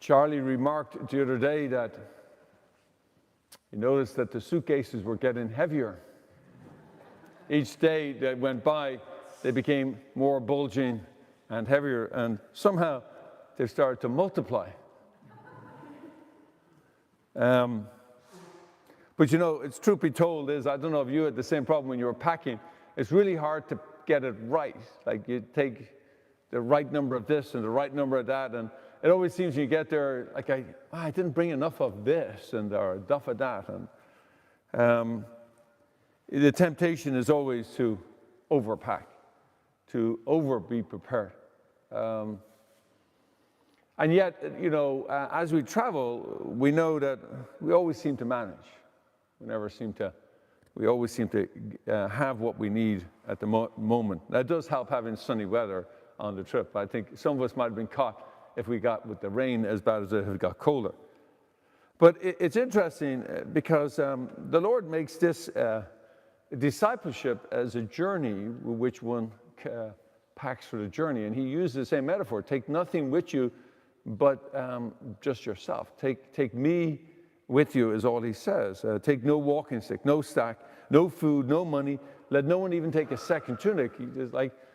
Charlie remarked the other day that he noticed that the suitcases were getting heavier. Each day that went by, they became more bulging and heavier, and somehow they started to multiply. But it's truth be told I don't know if you had the same problem when you were packing. It's really hard to get it right. Like you take the right number of this and the right number of that, and it always seems when you get there, like I didn't bring enough of this or enough of that. And the temptation is always to overpack, to be prepared. And yet, as we travel, we know that we always seem to manage. We always seem to have what we need at the moment. That does help having sunny weather on the trip. I think some of us might have been caught if we got with the rain as bad as it got colder. But it's interesting because the Lord makes this discipleship as a journey which one packs for the journey. And he uses the same metaphor. Take nothing with you but just yourself. Take me with you is all he says. Take no walking stick, no stack, no food, no money. Let no one even take a second tunic.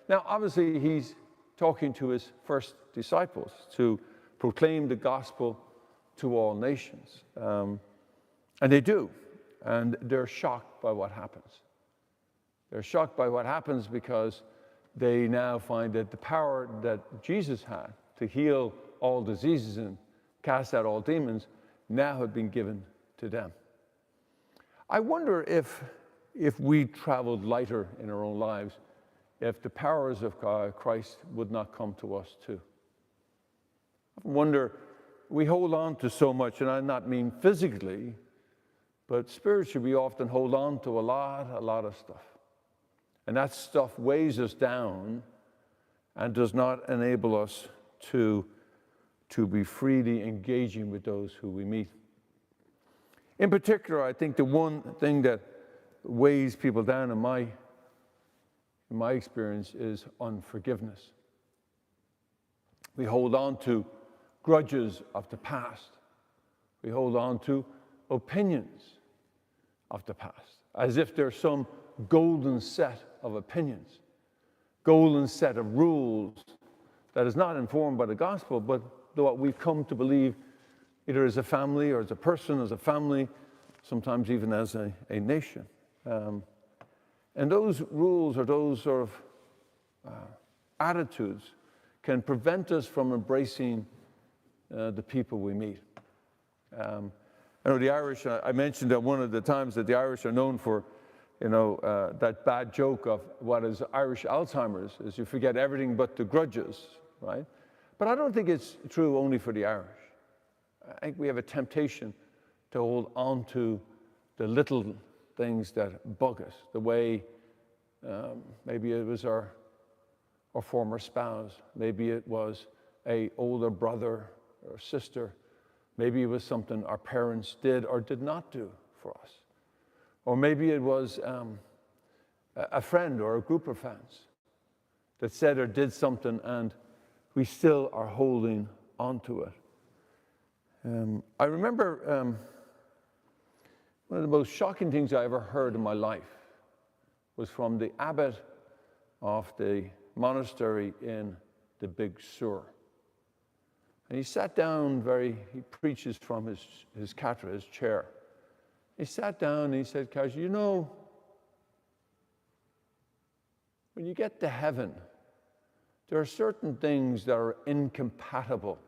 Now, obviously, he's talking to his first disciples to proclaim the gospel to all nations. And they do. And they're shocked by what happens. They're shocked by what happens because they now find that the power that Jesus had to heal all diseases and cast out all demons now had been given to them. I wonder if we traveled lighter in our own lives, if the powers of Christ would not come to us too. I wonder, we hold on to so much, and I not mean physically, but spiritually we often hold on to a lot of stuff. And that stuff weighs us down and does not enable us to be freely engaging with those who we meet. In particular, I think the one thing that weighs people down in my experience is unforgiveness. We hold on to grudges of the past. We hold on to opinions of the past, as if there's some golden set of opinions, golden set of rules that is not informed by the gospel, but what we've come to believe either as a family or as a person, as a family, sometimes even as a nation. And those rules or those sort of attitudes can prevent us from embracing the people we meet. I know the Irish, I mentioned that one of the times that the Irish are known for, that bad joke of what is Irish Alzheimer's, is you forget everything but the grudges, right? But I don't think it's true only for the Irish. I think we have a temptation to hold on to the little things that bug us, the way maybe it was our former spouse, maybe it was an older brother or sister, maybe it was something our parents did or did not do for us, or maybe it was a friend or a group of friends that said or did something and we still are holding on to it. I remember one of the most shocking things I ever heard in my life was from the abbot of the monastery in the Big Sur. And he sat down he preaches from his catra, his chair. He sat down and he said, "Guys, when you get to heaven, there are certain things that are incompatible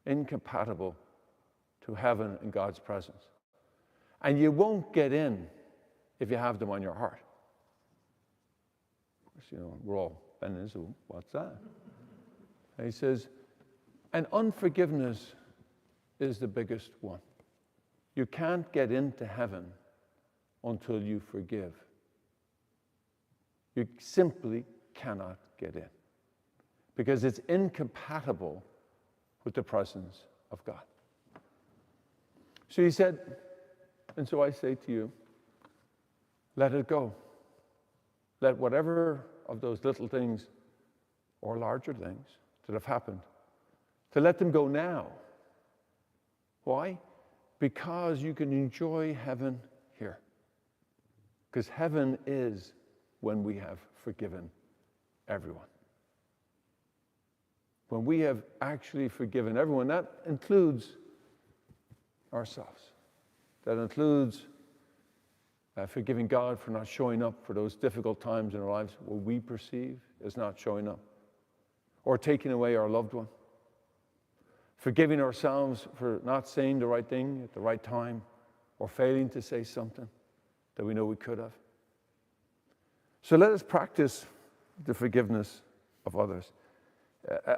to heaven and God's presence. And you won't get in if you have them on your heart." Of course, we're all bending, so what's that? And he says, and unforgiveness is the biggest one. You can't get into heaven until you forgive. You simply cannot get in because it's incompatible with the presence of God. So he said, and so I say to you, let it go. Let whatever of those little things or larger things that have happened to let them go now. Why? Because you can enjoy heaven here. Because heaven is when we have forgiven everyone. When we have actually forgiven everyone, that includes ourselves. That includes forgiving God for not showing up for those difficult times in our lives what we perceive as not showing up, or taking away our loved one. Forgiving ourselves for not saying the right thing at the right time, or failing to say something that we know we could have. So let us practice the forgiveness of others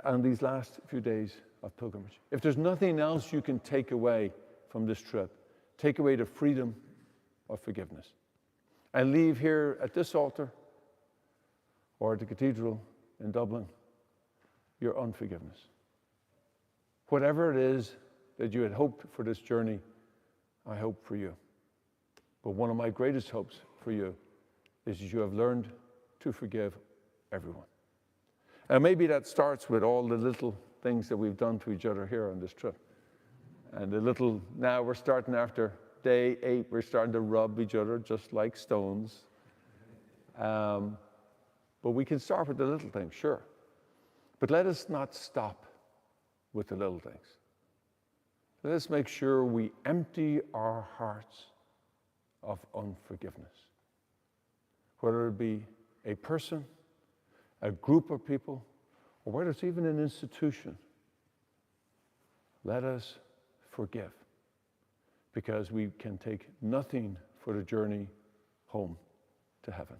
on these last few days of pilgrimage. If there's nothing else you can take away from this trip, take away the freedom of forgiveness. And leave here at this altar or at the cathedral in Dublin your unforgiveness. Whatever it is that you had hoped for this journey, I hope for you. But one of my greatest hopes for you is that you have learned to forgive everyone. And maybe that starts with all the little things that we've done to each other here on this trip. And now we're starting after day 8, we're starting to rub each other just like stones. But we can start with the little things, sure. But let us not stop with the little things. Let us make sure we empty our hearts of unforgiveness. Whether it be a person, a group of people, or whether it's even an institution, let us forgive, because we can take nothing for the journey home to heaven.